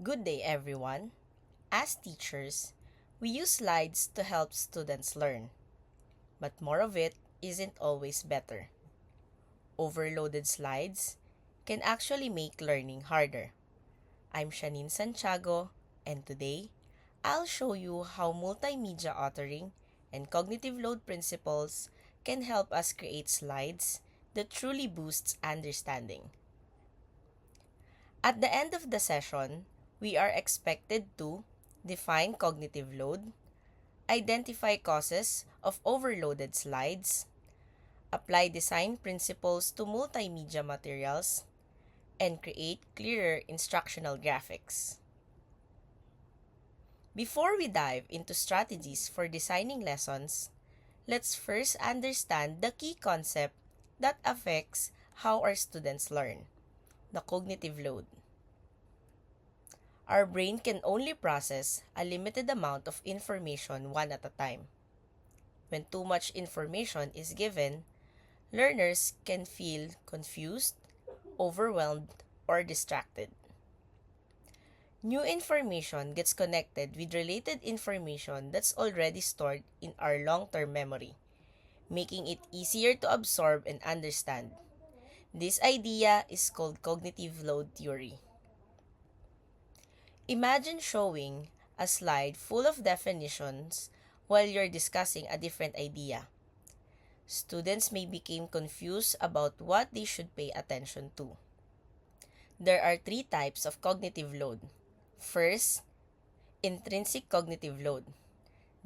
Good day, everyone. As teachers, we use slides to help students learn, but more of it isn't always better. Overloaded slides can actually make learning harder. I'm Shanine Santiago, and today I'll show you how multimedia authoring and cognitive load principles can help us create slides that truly boosts understanding. At the end of the session, we are expected to define cognitive load, identify causes of overloaded slides, apply design principles to multimedia materials, and create clearer instructional graphics. Before we dive into strategies for designing lessons, let's first understand the key concept that affects how our students learn: the cognitive load. Our brain can only process a limited amount of information one at a time. When too much information is given, learners can feel confused, overwhelmed, or distracted. New information gets connected with related information that's already stored in our long-term memory, making it easier to absorb and understand. This idea is called cognitive load theory. Imagine showing a slide full of definitions while you're discussing a different idea. Students may become confused about what they should pay attention to. There are three types of cognitive load. First, intrinsic cognitive load,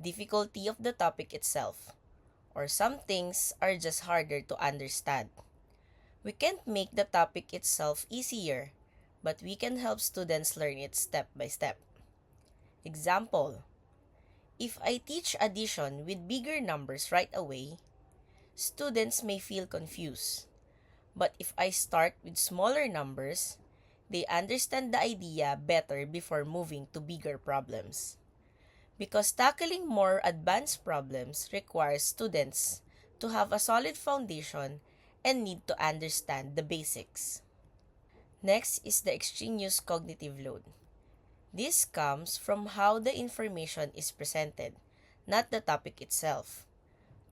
difficulty of the topic itself, or some things are just harder to understand. We can't make the topic itself easier, but we can help students learn it step by step. Example, if I teach addition with bigger numbers right away, students may feel confused. But if I start with smaller numbers, they understand the idea better before moving to bigger problems. Because tackling more advanced problems requires students to have a solid foundation and need to understand the basics. Next is the extraneous cognitive load. This comes from how the information is presented, not the topic itself.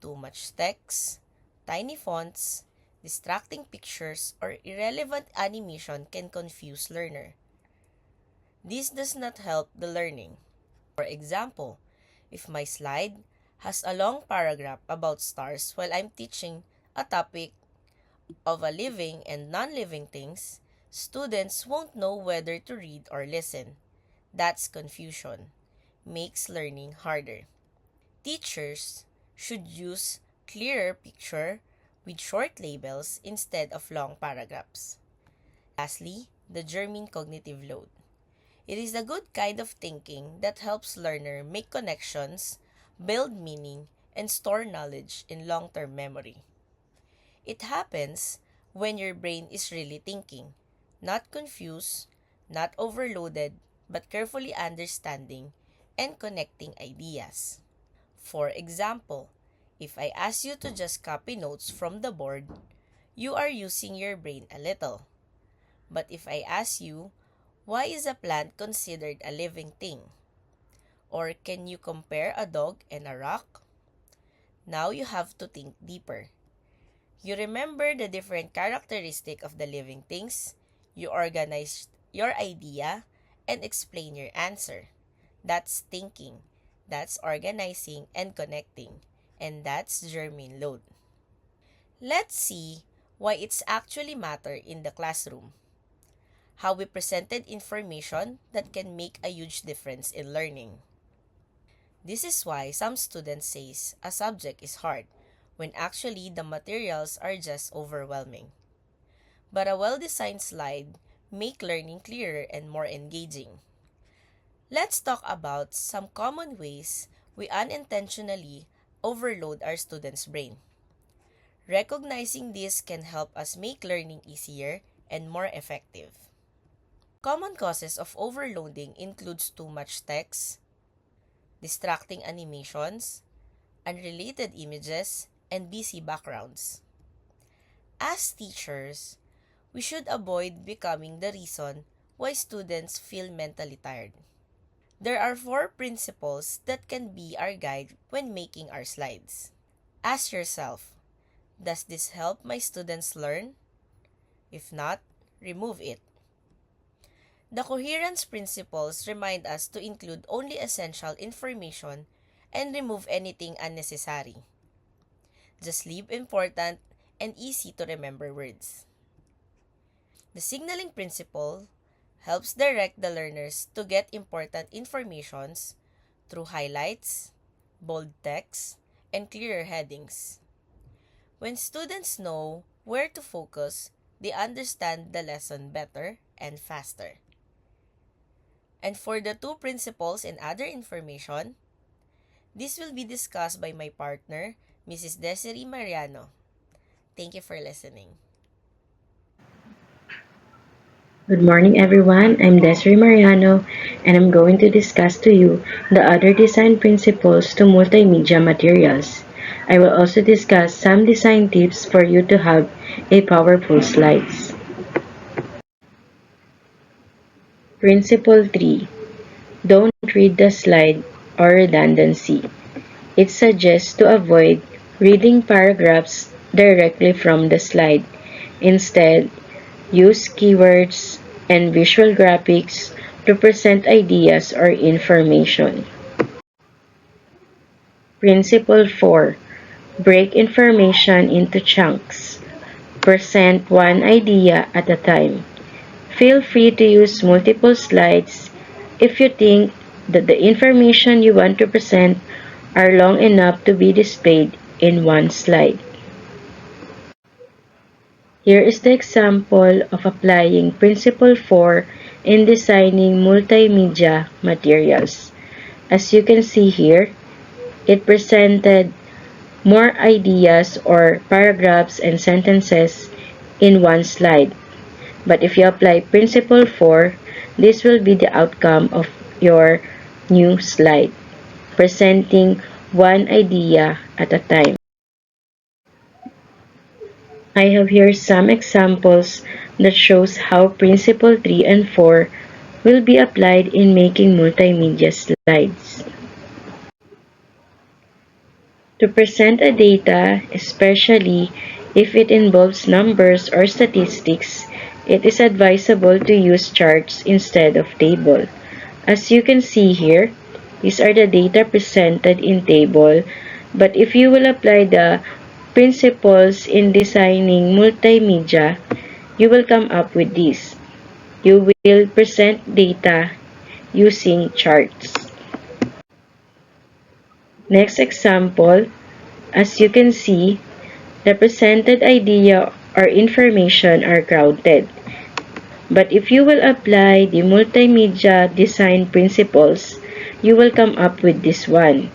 Too much text, tiny fonts, distracting pictures, or irrelevant animation can confuse learner. This does not help the learning. For example, if my slide has a long paragraph about stars while I'm teaching a topic of a living and non-living things, students won't know whether to read or listen. That's confusion. Makes learning harder. Teachers should use clearer picture with short labels instead of long paragraphs. Lastly, the German cognitive load. It is the good kind of thinking that helps learner make connections, build meaning, and store knowledge in long-term memory. It happens when your brain is really thinking, not confused, not overloaded, but carefully understanding and connecting ideas. For example, if I ask you to just copy notes from the board, you are using your brain a little. But if I ask you, why is a plant considered a living thing? Or can you compare a dog and a rock? Now you have to think deeper. You remember the different characteristic of the living things, you organize your idea, and explain your answer. That's thinking. That's organizing and connecting. And that's German load. Let's see why it's actually matter in the classroom. How we presented information that can make a huge difference in learning. This is why some students say a subject is hard when actually the materials are just overwhelming. But a well-designed slide make learning clearer and more engaging. Let's talk about some common ways we unintentionally overload our students' brain. Recognizing this can help us make learning easier and more effective. Common causes of overloading includes too much text, distracting animations, unrelated images, and busy backgrounds. As teachers, we should avoid becoming the reason why students feel mentally tired. There are 4 principles that can be our guide when making our slides. Ask yourself, does this help my students learn? If not, remove it. The coherence principles remind us to include only essential information and remove anything unnecessary. Just leave important and easy to remember words. The signaling principle helps direct the learners to get important informations through highlights, bold text, and clearer headings. When students know where to focus, they understand the lesson better and faster. And for the 2 principles and other information, this will be discussed by my partner, Mrs. Desiree Mariano. Thank you for listening. Good morning everyone, I'm Desiree Mariano and I'm going to discuss to you the other design principles to multimedia materials. I will also discuss some design tips for you to have a powerful slides. Principle 3. Don't read the slide or redundancy. It suggests to avoid reading paragraphs directly from the slide. Instead, use keywords and visual graphics to present ideas or information. Principle 4. Break information into chunks. Present one idea at a time. Feel free to use multiple slides if you think that the information you want to present are long enough to be displayed in one slide. Here is the example of applying Principle 4 in designing multimedia materials. As you can see here, it presented more ideas or paragraphs and sentences in one slide. But if you apply Principle 4, this will be the outcome of your new slide, presenting one idea at a time. I have here some examples that shows how Principle 3 and 4 will be applied in making multimedia slides. To present a data, especially if it involves numbers or statistics, it is advisable to use charts instead of table. As you can see here, these are the data presented in table, but if you will apply the principles in designing multimedia, you will come up with this. You will present data using charts. Next example, as you can see, the presented idea or information are crowded. But if you will apply the multimedia design principles, you will come up with this one.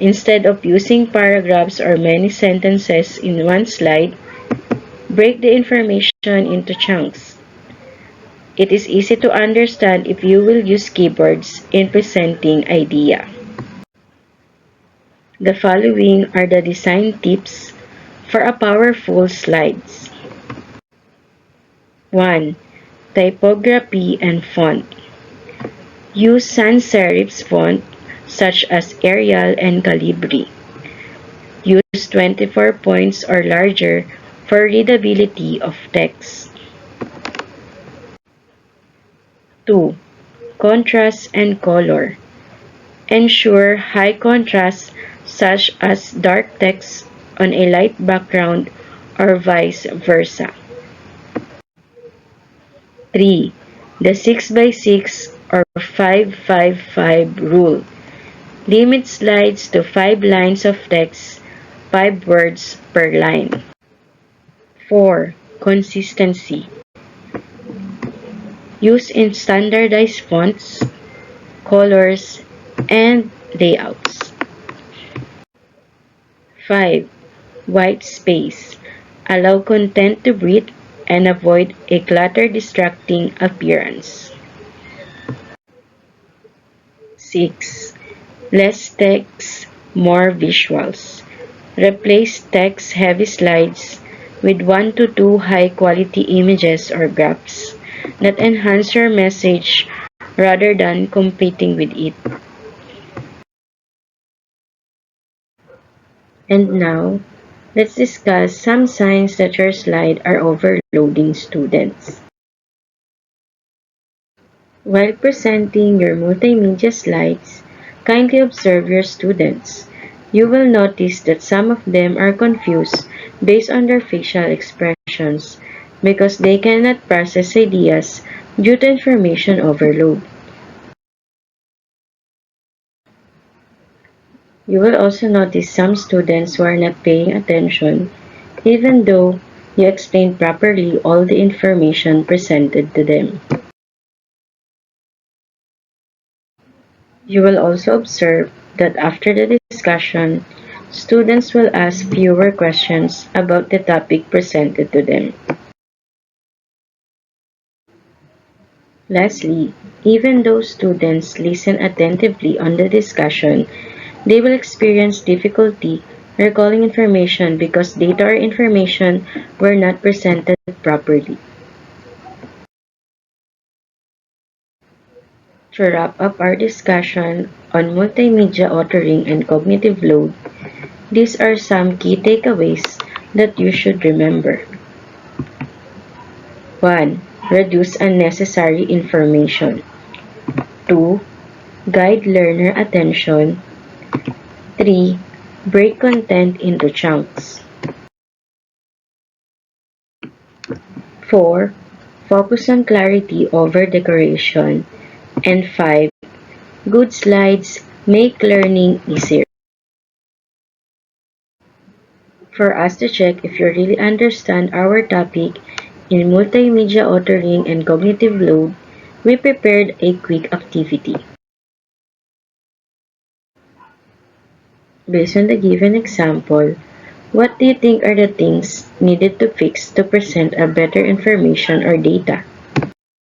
Instead of using paragraphs or many sentences in one slide, break the information into chunks. It is easy to understand if you will use keywords in presenting idea. The following are the design tips for a powerful slides. 1. Typography and font. Use sans serifs font such as Arial and Calibri. Use 24 points or larger for readability of text. 2. Contrast and color. Ensure high contrast such as dark text on a light background or vice versa. 3. The 6x6 or 5-5-5 rule. Limit slides to 5 lines of text, 5 words per line. 4. Consistency. Use in standardized fonts, colors, and layouts. 5. White space. Allow content to breathe and avoid a clutter-distracting appearance. 6. Less text, more visuals. Replace text-heavy slides with 1 to 2 high-quality images or graphs. that enhance your message rather than competing with it. And now, let's discuss some signs that your slides are overloading students. While presenting your multimedia slides, kindly observe your students. You will notice that some of them are confused based on their facial expressions because they cannot process ideas due to information overload. You will also notice some students who are not paying attention even though you explained properly all the information presented to them. You will also observe that after the discussion, students will ask fewer questions about the topic presented to them. Lastly, even though students listen attentively on the discussion, they will experience difficulty recalling information because data or information were not presented properly. To wrap up our discussion on multimedia authoring and cognitive load, these are some key takeaways that you should remember. 1. Reduce unnecessary information. 2. Guide learner attention. 3. Break content into chunks. 4. Focus on clarity over decoration. And 5. Good slides make learning easier. For us to check if you really understand our topic in multimedia authoring and cognitive load, we prepared a quick activity. Based on the given example, what do you think are the things needed to fix to present a better information or data?